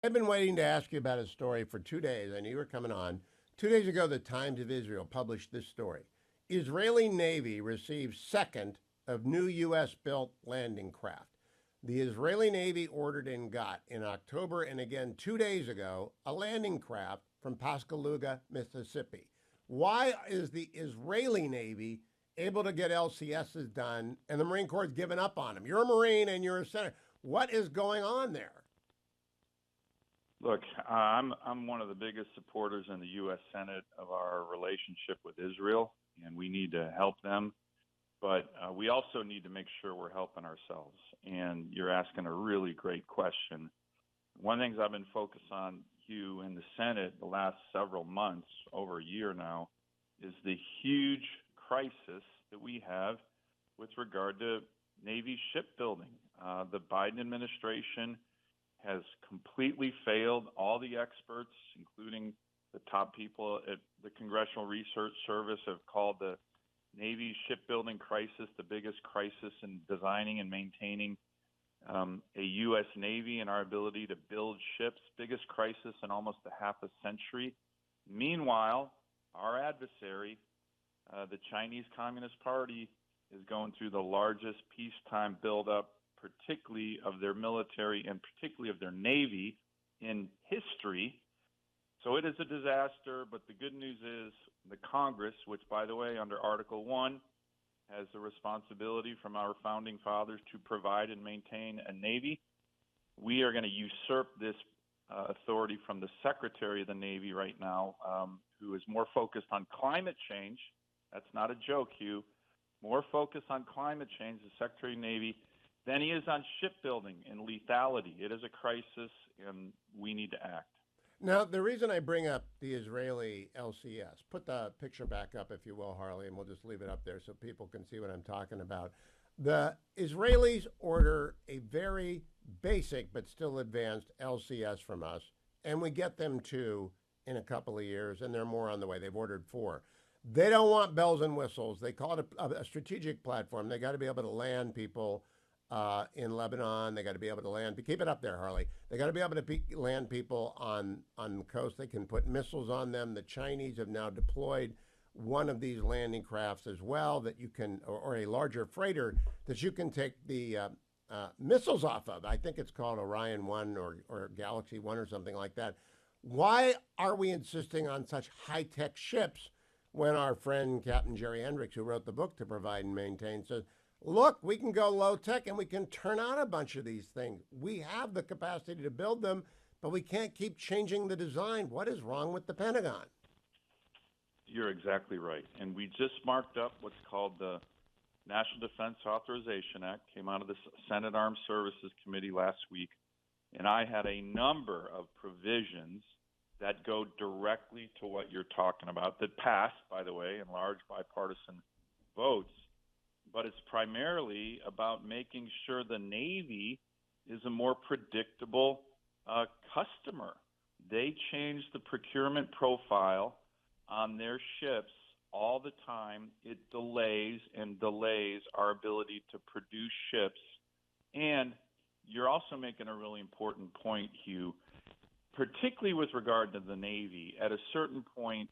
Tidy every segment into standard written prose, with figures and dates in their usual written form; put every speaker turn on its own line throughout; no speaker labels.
I've been waiting to ask you about a story for 2 days. I knew you were coming on. 2 days ago, the Times of Israel published this story. Israeli Navy receives second of new U.S. built landing craft. The Israeli Navy ordered and got in October and again 2 days ago a landing craft from Pascagoula, Mississippi. Why is the Israeli Navy able to get LCSs done and the Marine Corps has given up on them? You're a Marine and you're a senator. What is going on there?
Look, I'm one of the biggest supporters in the U.S. Senate of our relationship with Israel, and we need to help them. But we also need to make sure we're helping ourselves. And you're asking a really great question. One of the things I've been focused on, Hugh, in the Senate the last several months, over a year now, is the huge crisis that we have with regard to Navy shipbuilding. The Biden administration has completely failed. All the experts, including the top people at the Congressional Research Service, have called the Navy shipbuilding crisis the biggest crisis in designing and maintaining a U.S. Navy and our ability to build ships, biggest crisis in almost a half a century. Meanwhile, our adversary, the Chinese Communist Party, is going through the largest peacetime buildup, particularly of their military and particularly of their Navy in history. So it is a disaster, but the good news is the Congress, which, by the way, under Article 1, has the responsibility from our founding fathers to provide and maintain a Navy. We are going to usurp this authority from the Secretary of the Navy right now, who is more focused on climate change. That's not a joke, Hugh. More focused on climate change, the Secretary of the Navy, than he is on shipbuilding and lethality. It is a crisis, and we need to act.
Now, the reason I bring up the Israeli LCS, put the picture back up, if you will, Harley, and we'll just leave it up there so people can see what I'm talking about. The Israelis order a very basic but still advanced LCS from us, and we get them two in a couple of years, and they're more on the way. They've ordered four. They don't want bells and whistles. They call it a strategic platform. They got to be able to land people in Lebanon. They got to be able to land. Keep it up there, Harley. They got to be able to land people on the coast. They can put missiles on them. The Chinese have now deployed one of these landing crafts as well that you can, or a larger freighter that you can take the missiles off of. I think it's called Orion 1 or Galaxy 1 or something like that. Why are we insisting on such high-tech ships when our friend Captain Jerry Hendricks, who wrote the book To Provide and Maintain, says, look, we can go low tech and we can turn out a bunch of these things. We have the capacity to build them, but we can't keep changing the design. What is wrong with the Pentagon?
You're exactly right. And we just marked up what's called the National Defense Authorization Act, came out of the Senate Armed Services Committee last week. And I had a number of provisions that go directly to what you're talking about, that passed, by the way, in large bipartisan votes. But it's primarily about making sure the Navy is a more predictable customer. They change the procurement profile on their ships all the time. It delays our ability to produce ships. And you're also making a really important point, Hugh, particularly with regard to the Navy. At a certain point,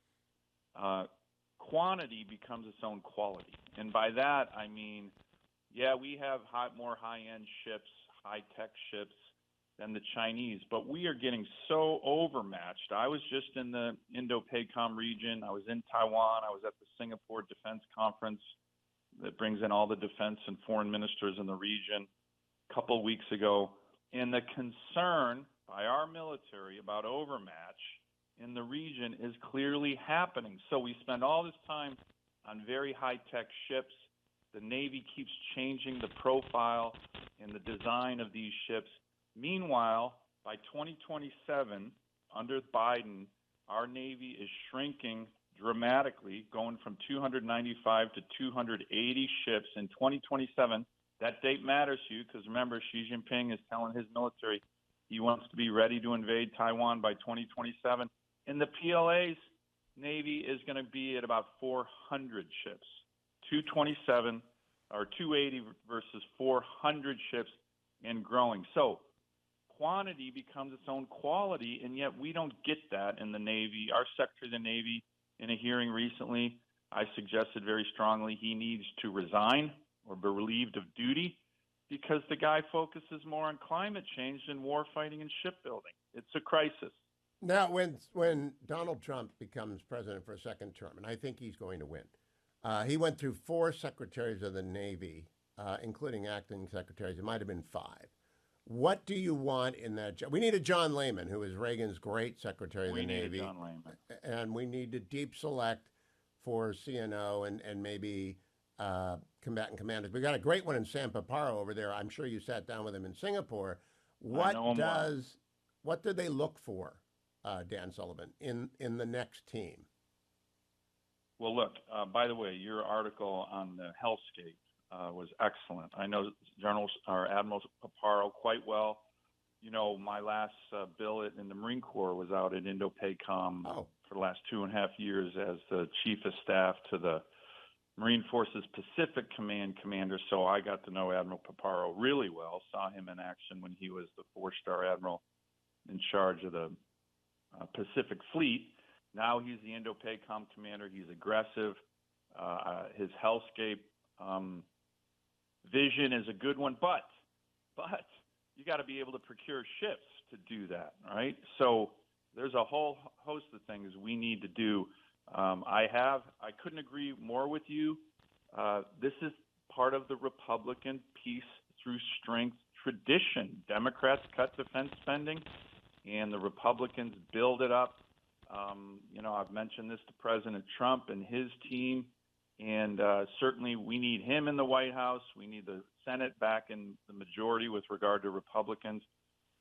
quantity becomes its own quality. And by that, I mean, yeah, we have more high-end ships, high-tech ships than the Chinese, but we are getting so overmatched. I was just in the Indo-PACOM region. I was in Taiwan. I was at the Singapore Defense Conference that brings in all the defense and foreign ministers in the region a couple of weeks ago. And the concern by our military about overmatch in the region is clearly happening. So we spend all this time on very high-tech ships. The Navy keeps changing the profile and the design of these ships. Meanwhile, by 2027, under Biden, our Navy is shrinking dramatically, going from 295 to 280 ships in 2027. That date matters, Hugh, because remember, Xi Jinping is telling his military he wants to be ready to invade Taiwan by 2027. And the PLA's Navy is going to be at about 400 ships, 227 or 280 versus 400 ships and growing. So quantity becomes its own quality, and yet we don't get that in the Navy. Our Secretary of the Navy, in a hearing recently, I suggested very strongly he needs to resign or be relieved of duty because the guy focuses more on climate change than war fighting and shipbuilding. It's a crisis.
Now, when Donald Trump becomes president for a second term, and I think he's going to win, he went through 4 secretaries of the Navy, including acting secretaries. It might have been 5. What do you want in that job? We need a John Lehman, who was Reagan's great Secretary of the Navy.
We need a John Lehman.
And we need to deep select for CNO and maybe combatant commanders. We got a great one in Sam Paparo over there. I'm sure you sat down with him in Singapore. What do they look for, Dan Sullivan, in the next team?
Well, look, by the way, your article on the hellscape was excellent. I know Admiral Paparo quite well. You know, my last billet in the Marine Corps was out at Indo-PACOM for the last 2.5 years as the Chief of Staff to the Marine Forces Pacific Command commander, so I got to know Admiral Paparo really well, saw him in action when he was the 4-star admiral in charge of the Pacific Fleet. Now he's the Indo-PACOM commander. He's aggressive. His hellscape vision is a good one, but you got to be able to procure ships to do that, right? So there's a whole host of things we need to do. I couldn't agree more with you. This is part of the Republican peace through strength tradition. Democrats cut defense spending, and the Republicans build it up. I've mentioned this to President Trump and his team, and certainly we need him in the White House. We need the Senate back in the majority with regard to Republicans.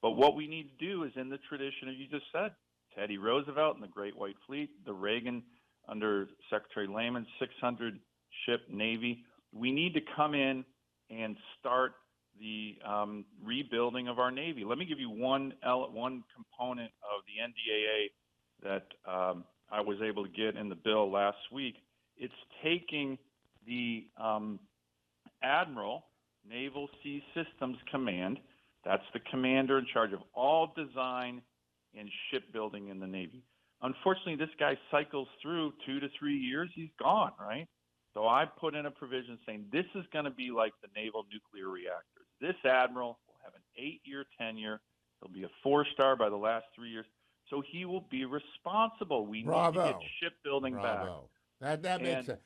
But what we need to do is in the tradition, as you just said, Teddy Roosevelt and the Great White Fleet, the Reagan under Secretary Lehman, 600-ship Navy. We need to come in and start the rebuilding of our Navy. Let me give you one component of the NDAA that I was able to get in the bill last week. It's taking the Admiral, Naval Sea Systems Command, that's the commander in charge of all design and shipbuilding in the Navy. Unfortunately, this guy cycles through 2 to 3 years, he's gone, right? So I put in a provision saying this is going to be like the naval nuclear reactors. This admiral will have an 8-year tenure. He'll be a 4-star by the last 3 years. So he will be responsible. We need to get shipbuilding back.
That makes sense.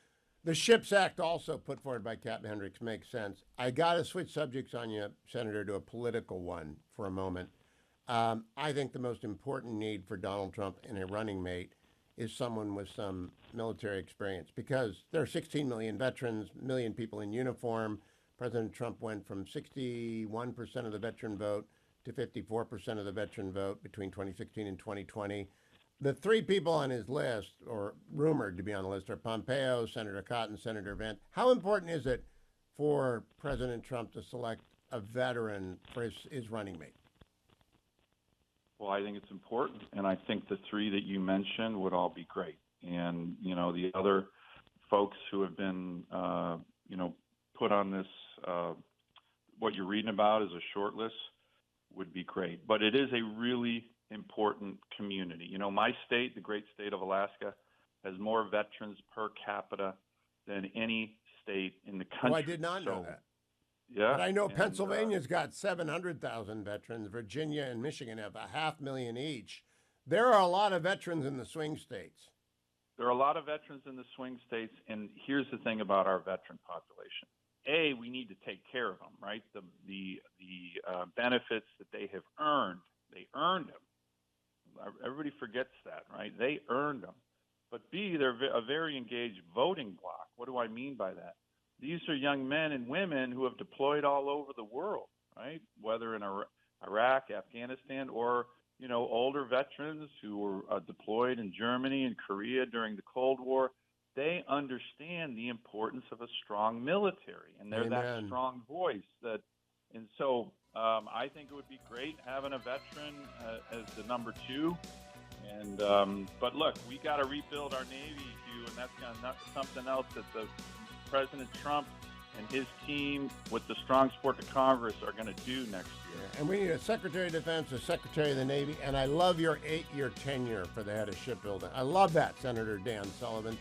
The Ships Act, also put forward by Captain Hendricks, makes sense. I got to switch subjects on you, Senator, to a political one for a moment. I think the most important need for Donald Trump in a running mate is someone with some military experience, because there are 16 million veterans, million people in uniform. President Trump went from 61% of the veteran vote to 54% of the veteran vote between 2016 and 2020. The 3 people on his list, or rumored to be on the list, are Pompeo, Senator Cotton, Senator Vance. How important is it for President Trump to select a veteran for his running mate?
Well, I think it's important, and I think the 3 that you mentioned would all be great. And, the other folks who have been, put on this, what you're reading about as a short list would be great. But it is a really important community. My state, the great state of Alaska, has more veterans per capita than any state in the country.
Oh, I did not know that.
Yeah.
But I know Pennsylvania's got 700,000 veterans. Virginia and Michigan have 500,000 each. There are a lot of veterans in the swing states.
There are a lot of veterans in the swing states, and here's the thing about our veteran population. A, we need to take care of them, right? The benefits that they have earned, they earned them. Everybody forgets that, right? They earned them. But B, they're a very engaged voting bloc. What do I mean by that? These are young men and women who have deployed all over the world, right? Whether in Iraq, Afghanistan, or, older veterans who were deployed in Germany and Korea during the Cold War. They understand the importance of a strong military, and they're that strong voice. And so I think it would be great having a veteran as the number 2. And but look, we got to rebuild our Navy, Hugh, and that's not something else that the President Trump and his team with the strong support of Congress are going to do next year.
And we need a Secretary of Defense, a Secretary of the Navy, and I love your 8-year tenure for the head of shipbuilding. I love that, Senator Dan Sullivan.